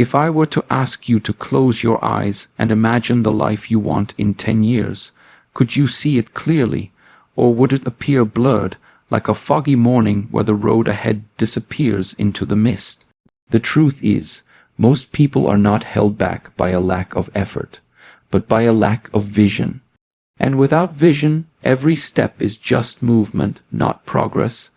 If I were to ask you to close your eyes and imagine the life you want in 10 years, could you see it clearly, or would it appear blurred, like a foggy morning where the road ahead disappears into the mist? The truth is, most people are not held back by a lack of effort, but by a lack of vision. And without vision, every step is just movement, not progress.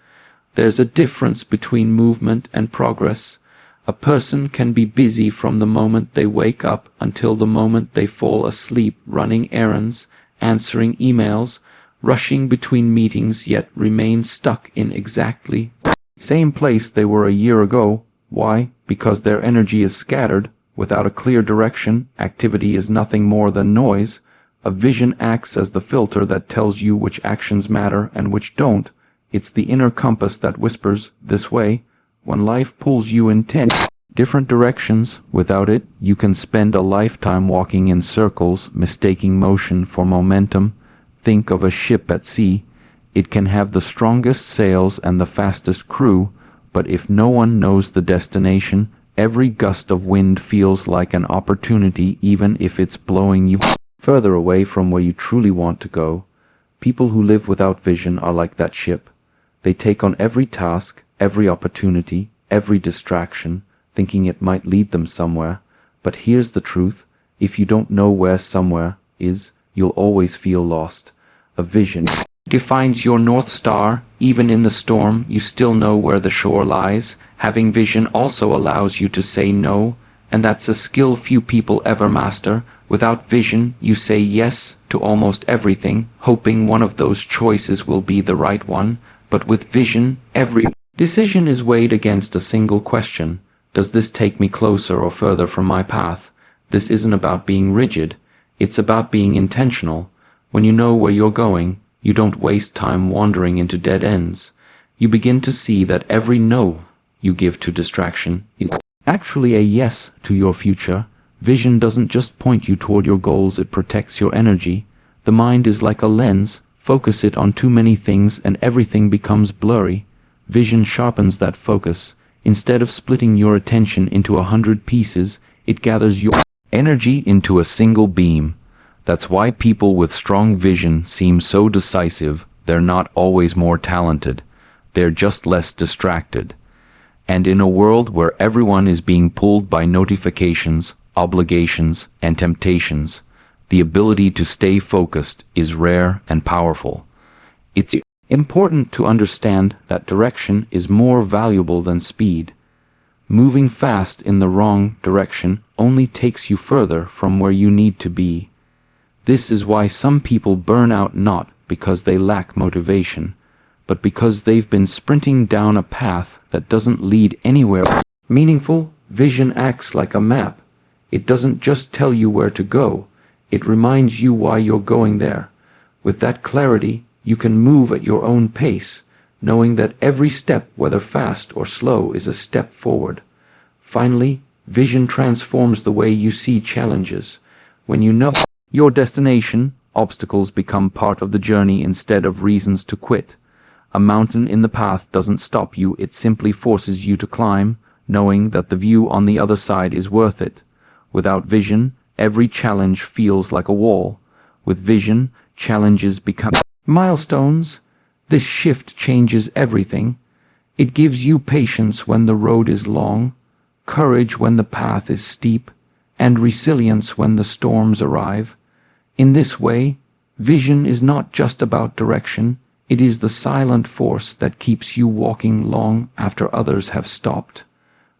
There's a difference between movement and progress. A person can be busy from the moment they wake up until the moment they fall asleep, running errands, answering emails, rushing between meetings, yet remain stuck in exactly the same place they were a year ago. Why? Because their energy is scattered. Without a clear direction, activity is nothing more than noise. A vision acts as the filter that tells you which actions matter and which don't. It's the inner compass that whispers, "This way." When life pulls you in 10 different directions, without it, you can spend a lifetime walking in circles, mistaking motion for momentum. Think of a ship at sea. It can have the strongest sails and the fastest crew, but if no one knows the destination, every gust of wind feels like an opportunity, even if it's blowing you further away from where you truly want to go. People who live without vision are like that ship. They take on every task, every opportunity, every distraction, thinking it might lead them somewhere. But here's the truth: if you don't know where somewhere is, you'll always feel lost. A vision defines your North Star. Even in the storm, you still know where the shore lies. Having vision also allows you to say no, and that's a skill few people ever master. Without vision, you say yes to almost everything, hoping one of those choices will be the right one. But with vision, every decision is weighed against a single question: does this take me closer or further from my path? This isn't about being rigid, it's about being intentional. When you know where you're going, you don't waste time wandering into dead ends. You begin to see that every no you give to distraction is actually a yes to your future. Vision doesn't just point you toward your goals, it protects your energy. The mind is like a lens. Focus it on too many things and everything becomes blurry. Vision sharpens that focus. Instead of splitting your attention into 100 pieces, it gathers your energy into a single beam. That's why people with strong vision seem so decisive. They're not always more talented. They're just less distracted. And in a world where everyone is being pulled by notifications, obligations, and temptations, the ability to stay focused is rare and powerful. It's important to understand that direction is more valuable than speed. Moving fast in the wrong direction only takes you further from where you need to be. This is why some people burn out, not because they lack motivation, but because they've been sprinting down a path that doesn't lead anywhere meaningful. Vision acts like a map. It doesn't just tell you where to go, it reminds you why you're going there. With that clarity, you can move at your own pace, knowing that every step, whether fast or slow, is a step forward. Finally, vision transforms the way you see challenges. When you know your destination, obstacles become part of the journey instead of reasons to quit. A mountain in the path doesn't stop you, it simply forces you to climb, knowing that the view on the other side is worth it. Without vision, every challenge feels like a wall. With vision, challenges become milestones. This shift changes everything. It gives you patience when the road is long, courage when the path is steep, and resilience when the storms arrive. In this way, vision is not just about direction, it is the silent force that keeps you walking long after others have stopped.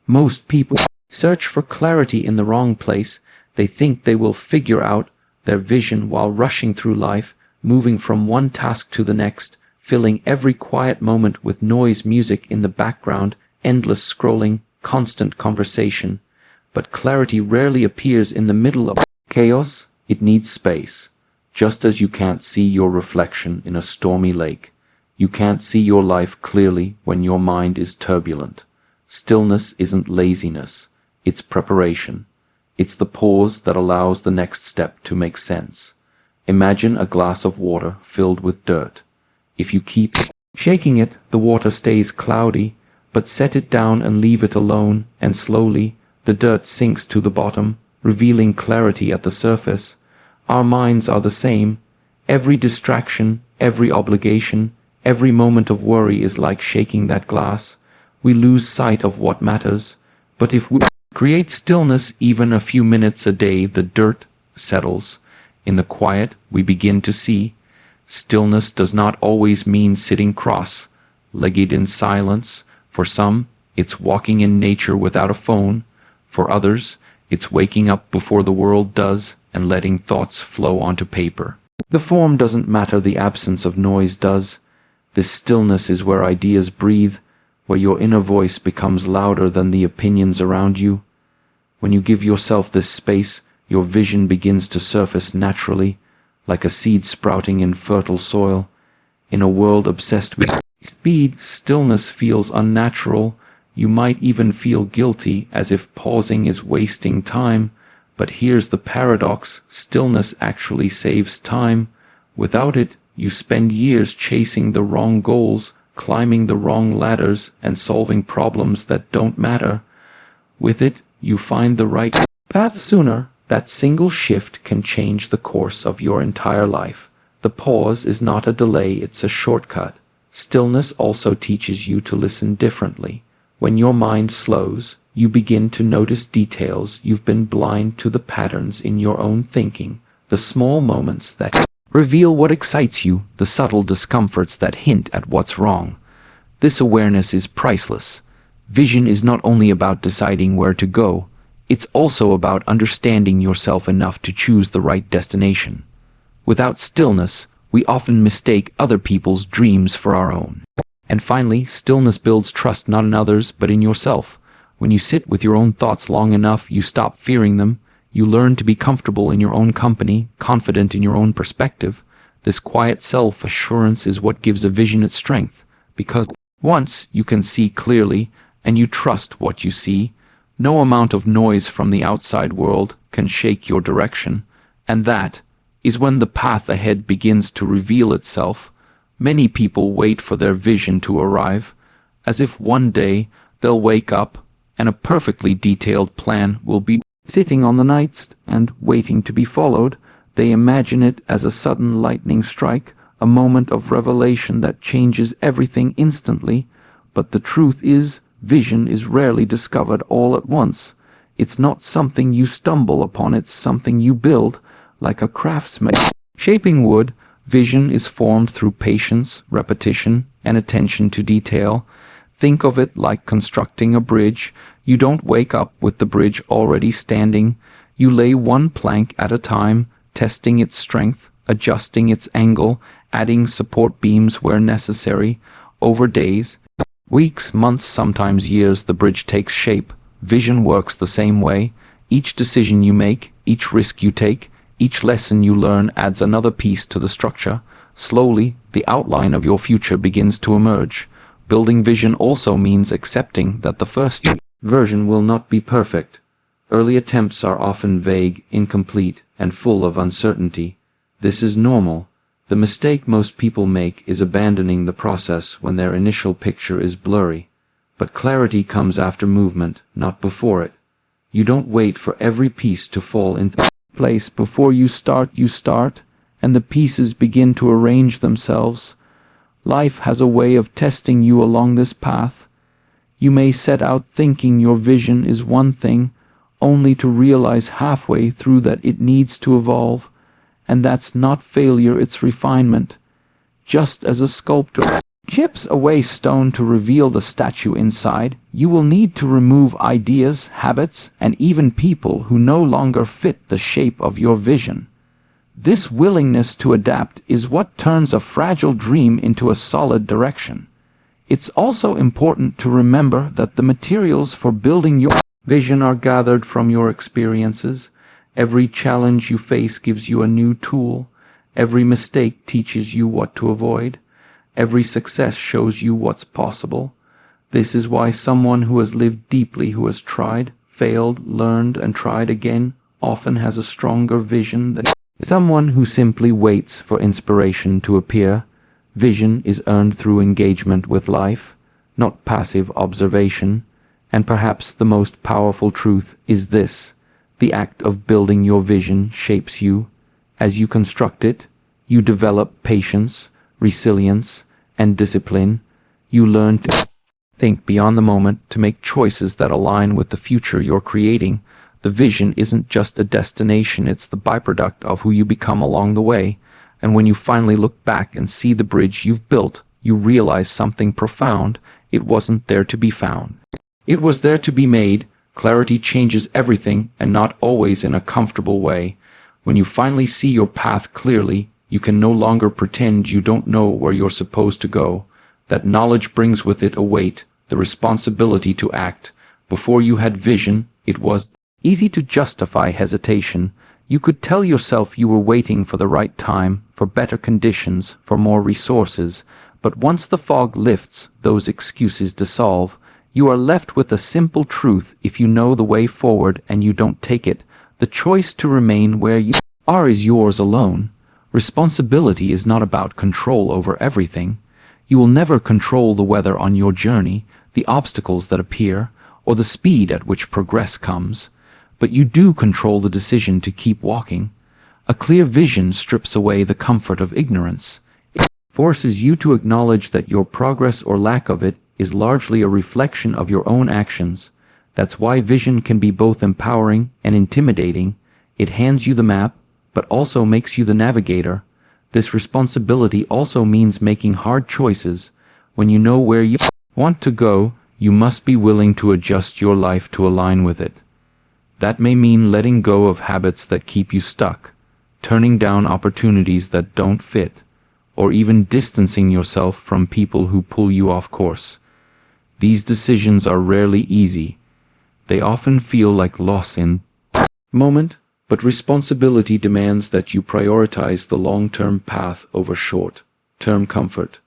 Most people search for clarity in the wrong place. They think they will figure out their vision while rushing through life, moving from one task to the next, filling every quiet moment with noise, music in the background, endless scrolling, constant conversation. But clarity rarely appears in the middle of chaos. It needs space. Just as you can't see your reflection in a stormy lake, you can't see your life clearly when your mind is turbulent. Stillness isn't laziness, it's preparation. It's the pause that allows the next step to make sense. Imagine a glass of water filled with dirt. If you keep shaking it, the water stays cloudy, but set it down and leave it alone, and slowly, The dirt sinks to the bottom, revealing clarity at the surface. Our minds are the same. Every distraction, every obligation, every moment of worry is like shaking that glass. We lose sight of what matters. But if we create stillness even a few minutes a day, the dirt settles. In the quiet, we begin to see. Stillness does not always mean sitting cross-legged in silence. For some, it's walking in nature without a phone. For others, it's waking up before the world does and letting thoughts flow onto paper. The form doesn't matter, the absence of noise does. This stillness is where ideas breathe, where your inner voice becomes louder than the opinions around you. When you give yourself this space, your vision begins to surface naturally, like a seed sprouting in fertile soil. In a world obsessed with speed, stillness feels unnatural. You might even feel guilty, as if pausing is wasting time. But here's the paradox: stillness actually saves time. Without it, you spend years chasing the wrong goals, climbing the wrong ladders, and solving problems that don't matter. With it, you find the right path sooner. That single shift can change the course of your entire life. The pause is not a delay, it's a shortcut. Stillness also teaches you to listen differently. When your mind slows, you begin to notice details. You've been blind to the patterns in your own thinking, the small moments that reveal what excites you, the subtle discomforts that hint at what's wrong. This awareness is priceless. Vision is not only about deciding where to go, it's also about understanding yourself enough to choose the right destination. Without stillness, we often mistake other people's dreams for our own. And finally, stillness builds trust not in others, but in yourself. When you sit with your own thoughts long enough, you stop fearing them. You learn to be comfortable in your own company, confident in your own perspective. This quiet self-assurance is what gives a vision its strength, because once you can see clearly and you trust what you see, no amount of noise from the outside world can shake your direction. And that is when the path ahead begins to reveal itself. Many people wait for their vision to arrive, as if one day they'll wake up and a perfectly detailed plan will be sitting on the nightstand waiting to be followed. They imagine it as a sudden lightning strike, a moment of revelation that changes everything instantly. But the truth is, vision is rarely discovered all at once. It's not something you stumble upon, it's something you build, like a craftsman shaping wood. Vision is formed through patience, repetition, and attention to detail. Think of it like constructing a bridge. You don't wake up with the bridge already standing. You lay one plank at a time, testing its strength, adjusting its angle, adding support beams where necessary. Over days, weeks, months, sometimes years, the bridge takes shape. Vision works the same way. Each decision you make, each risk you take, each lesson you learn adds another piece to the structure. Slowly, the outline of your future begins to emerge. Building vision also means accepting that the first version will not be perfect. Early attempts are often vague, incomplete, and full of uncertainty. This is normal. The mistake most people make is abandoning the process when their initial picture is blurry. But clarity comes after movement, not before it. You don't wait for every piece to fall into place before you start, and the pieces begin to arrange themselves. Life has a way of testing you along this path. You may set out thinking your vision is one thing, only to realize halfway through that it needs to evolve. And that's not failure, it's refinement. Just as a sculptor chips away stone to reveal the statue inside, you will need to remove ideas, habits, and even people who no longer fit the shape of your vision. This willingness to adapt is what turns a fragile dream into a solid direction. It's also important to remember that the materials for building your vision are gathered from your experiences. Every challenge you face gives you a new tool. Every mistake teaches you what to avoid. Every success shows you what's possible. This is why someone who has lived deeply, who has tried, failed, learned, and tried again, often has a stronger vision than someone who simply waits for inspiration to appear. Vision is earned through engagement with life, not passive observation. And perhaps the most powerful truth is this: the act of building your vision shapes you. As you construct it, you develop patience, resilience, and discipline. You learn to think beyond the moment, to make choices that align with the future you're creating. The vision isn't just a destination, it's the byproduct of who you become along the way. And when you finally look back and see the bridge you've built, you realize something profound. It wasn't there to be found. It was there to be made. Clarity changes everything, and not always in a comfortable way. When you finally see your path clearly, you can no longer pretend you don't know where you're supposed to go. That knowledge brings with it a weight, the responsibility to act. Before you had vision, it was easy to justify hesitation. You could tell yourself you were waiting for the right time, for better conditions, for more resources. But once the fog lifts, those excuses dissolve. You are left with a simple truth: if you know the way forward and you don't take it, the choice to remain where you are is yours alone. Responsibility is not about control over everything. You will never control the weather on your journey, the obstacles that appear, or the speed at which progress comes. But you do control the decision to keep walking. A clear vision strips away the comfort of ignorance. It forces you to acknowledge that your progress or lack of it is largely a reflection of your own actions. That's why vision can be both empowering and intimidating. It hands you the map, but also makes you the navigator. This responsibility also means making hard choices. When you know where you want to go, you must be willing to adjust your life to align with it. That may mean letting go of habits that keep you stuck, turning down opportunities that don't fit, or even distancing yourself from people who pull you off course. These decisions are rarely easy. They often feel like loss in the moment, but responsibility demands that you prioritize the long-term path over short-term comfort.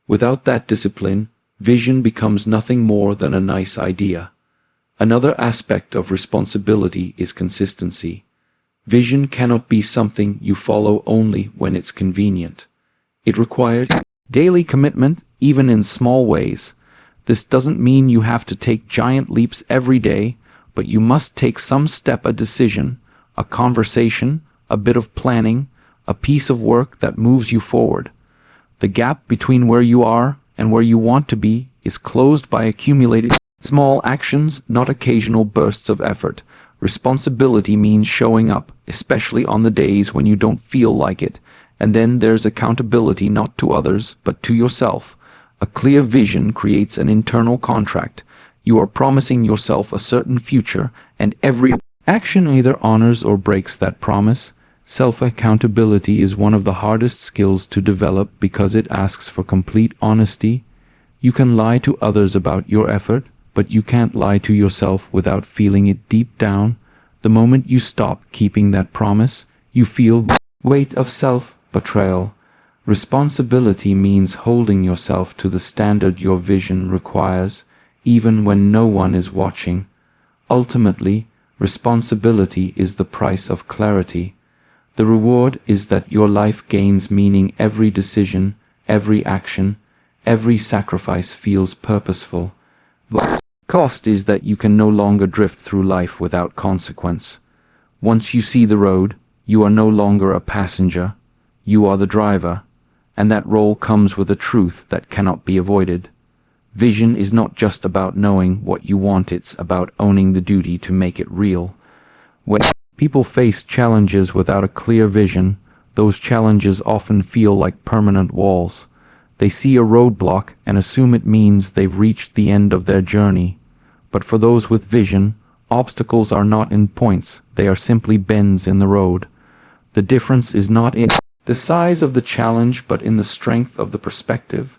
Without that discipline, vision becomes nothing more than a nice idea. Another aspect of responsibility is consistency. Vision cannot be something you follow only when it's convenient. It requires daily commitment, even in small ways. This doesn't mean you have to take giant leaps every day, but you must take some step, a decision, a conversation, a bit of planning, a piece of work that moves you forward. The gap between where you are and where you want to be is closed by accumulated small actions, not occasional bursts of effort. Responsibility means showing up, especially on the days when you don't feel like it. And then there's accountability, not to others, but to yourself. A clear vision creates an internal contract. You are promising yourself a certain future, and every action either honors or breaks that promise. Self-accountability is one of the hardest skills to develop because it asks for complete honesty. You can lie to others about your effort, but you can't lie to yourself without feeling it deep down. The moment you stop keeping that promise, you feel the weight of self-betrayal. Responsibility means holding yourself to the standard your vision requires, even when no one is watching. Ultimately, responsibility is the price of clarity. The reward is that your life gains meaning. Every decision, every action, every sacrifice feels purposeful. The cost is that you can no longer drift through life without consequence. Once you see the road, you are no longer a passenger. You are the driver, and that role comes with a truth that cannot be avoided. Vision is not just about knowing what you want, it's about owning the duty to make it real. When people face challenges without a clear vision, those challenges often feel like permanent walls. They see a roadblock and assume it means they've reached the end of their journey. But for those with vision, obstacles are not in points, they are simply bends in the road. The difference is not in the size of the challenge, but in the strength of the perspective.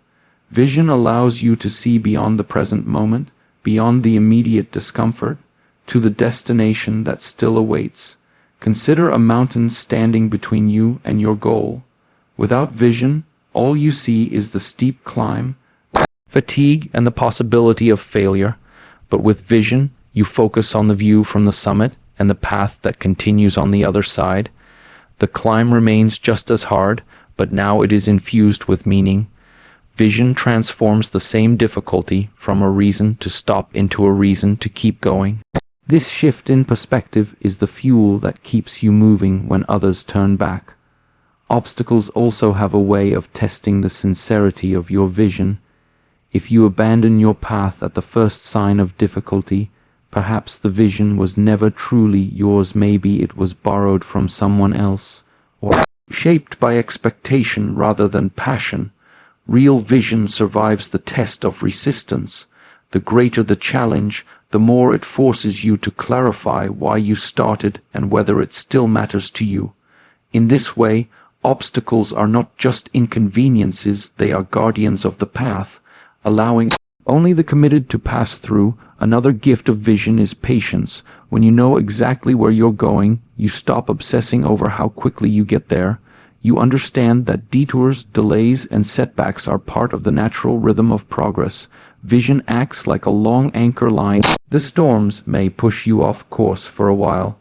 Vision allows you to see beyond the present moment, beyond the immediate discomfort, to the destination that still awaits. Consider a mountain standing between you and your goal. Without vision, all you see is the steep climb, fatigue, and the possibility of failure. But with vision, you focus on the view from the summit and the path that continues on the other side. The climb remains just as hard, but now it is infused with meaning. Vision transforms the same difficulty from a reason to stop into a reason to keep going. This shift in perspective is the fuel that keeps you moving when others turn back. Obstacles also have a way of testing the sincerity of your vision. If you abandon your path at the first sign of difficulty, perhaps the vision was never truly yours. Maybe it was borrowed from someone else, or shaped by expectation rather than passion. Real vision survives the test of resistance. The greater the challenge, the more it forces you to clarify why you started and whether it still matters to you. In this way, obstacles are not just inconveniences, they are guardians of the path, allowing only the committed to pass through. Another gift of vision is patience. When you know exactly where you're going, you stop obsessing over how quickly you get there. You understand that detours, delays, and setbacks are part of the natural rhythm of progress. Vision acts like a long anchor line. The storms may push you off course for a while,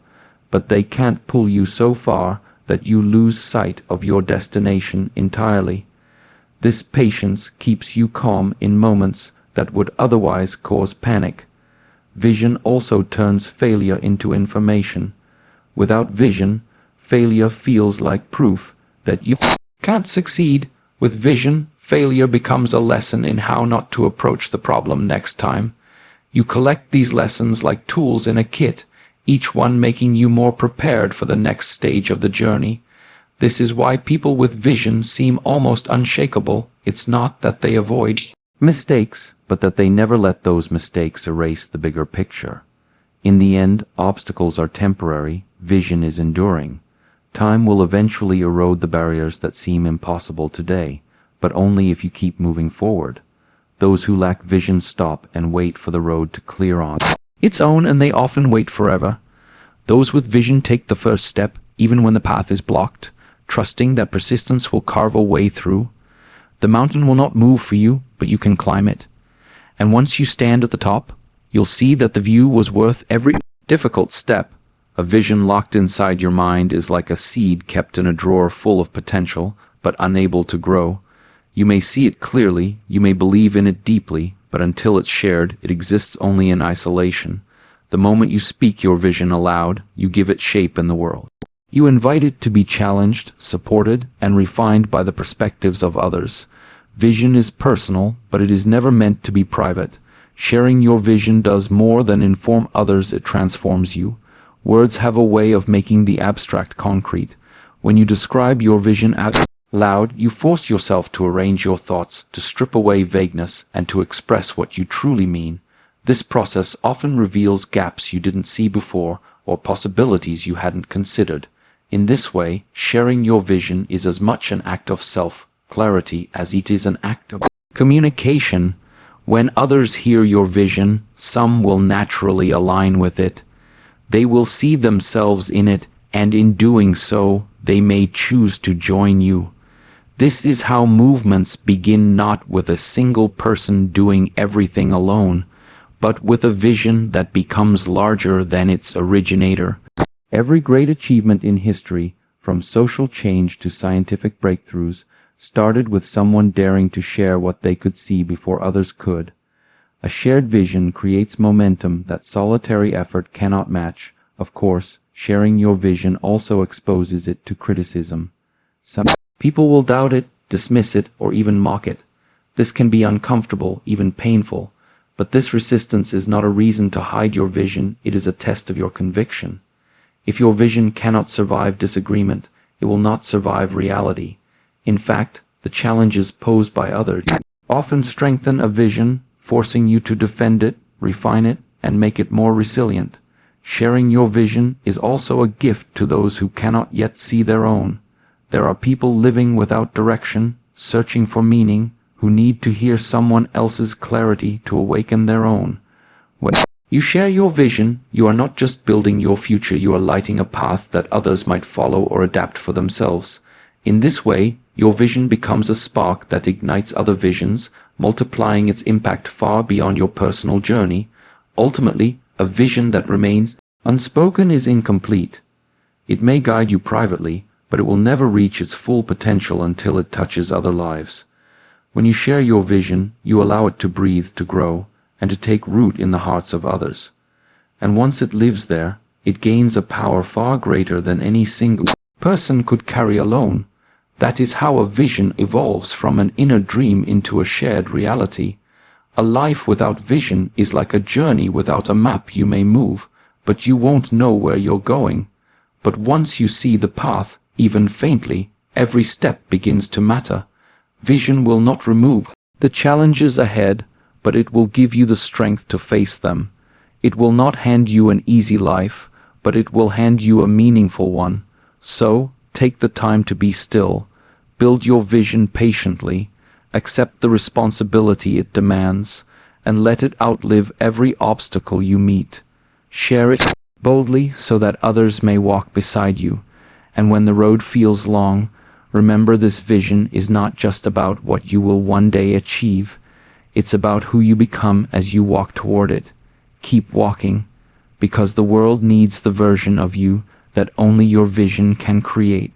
but they can't pull you so far that you lose sight of your destination entirely. This patience keeps you calm in moments that would otherwise cause panic. Vision also turns failure into information. Without vision, failure feels like proof that you can't succeed. With vision, failure becomes a lesson in how not to approach the problem next time. You collect these lessons like tools in a kit, each one making you more prepared for the next stage of the journey. This is why people with vision seem almost unshakable. It's not that they avoid mistakes, but that they never let those mistakes erase the bigger picture. In the end, obstacles are temporary, vision is enduring. Time will eventually erode the barriers that seem impossible today, but only if you keep moving forward. Those who lack vision stop and wait for the road to clear on its own, and they often wait forever. Those with vision take the first step, even when the path is blocked, trusting that persistence will carve a way through. The mountain will not move for you, but you can climb it. And once you stand at the top, you'll see that the view was worth every difficult step. A vision locked inside your mind is like a seed kept in a drawer full of potential, but unable to grow. You may see it clearly, you may believe in it deeply, but until it's shared, it exists only in isolation. The moment you speak your vision aloud, you give it shape in the world. You invite it to be challenged, supported, and refined by the perspectives of others. Vision is personal, but it is never meant to be private. Sharing your vision does more than inform others, it transforms you. Words have a way of making the abstract concrete. When you describe your vision out loud, you force yourself to arrange your thoughts, to strip away vagueness, and to express what you truly mean. This process often reveals gaps you didn't see before, or possibilities you hadn't considered. In this way, sharing your vision is as much an act of self-clarity as it is an act of communication. When others hear your vision, some will naturally align with it. They will see themselves in it, and in doing so, they may choose to join you. This is how movements begin, not with a single person doing everything alone, but with a vision that becomes larger than its originator. Every great achievement in history, from social change to scientific breakthroughs, started with someone daring to share what they could see before others could. A shared vision creates momentum that solitary effort cannot match. Of course, sharing your vision also exposes it to criticism. Some people will doubt it, dismiss it, or even mock it. This can be uncomfortable, even painful, but this resistance is not a reason to hide your vision, it is a test of your conviction. If your vision cannot survive disagreement, it will not survive reality. In fact, the challenges posed by others often strengthen a vision, forcing you to defend it, refine it, and make it more resilient. Sharing your vision is also a gift to those who cannot yet see their own. There are people living without direction, searching for meaning, who need to hear someone else's clarity to awaken their own. When you share your vision, you are not just building your future, you are lighting a path that others might follow or adapt for themselves. In this way, your vision becomes a spark that ignites other visions, multiplying its impact far beyond your personal journey. Ultimately, a vision that remains unspoken is incomplete. It may guide you privately, but it will never reach its full potential until it touches other lives. When you share your vision, you allow it to breathe, to grow, and to take root in the hearts of others. And once it lives there, it gains a power far greater than any single person could carry alone. That is how a vision evolves from an inner dream into a shared reality. A life without vision is like a journey without a map. You may move, but you won't know where you're going. But once you see the path, even faintly, every step begins to matter. Vision will not remove the challenges ahead, but it will give you the strength to face them. It will not hand you an easy life, but it will hand you a meaningful one. So, take the time to be still. Build your vision patiently. Accept the responsibility it demands, and let it outlive every obstacle you meet. Share it boldly so that others may walk beside you. And when the road feels long, remember this vision is not just about what you will one day achieve. It's about who you become as you walk toward it. Keep walking, because the world needs the version of you that only your vision can create.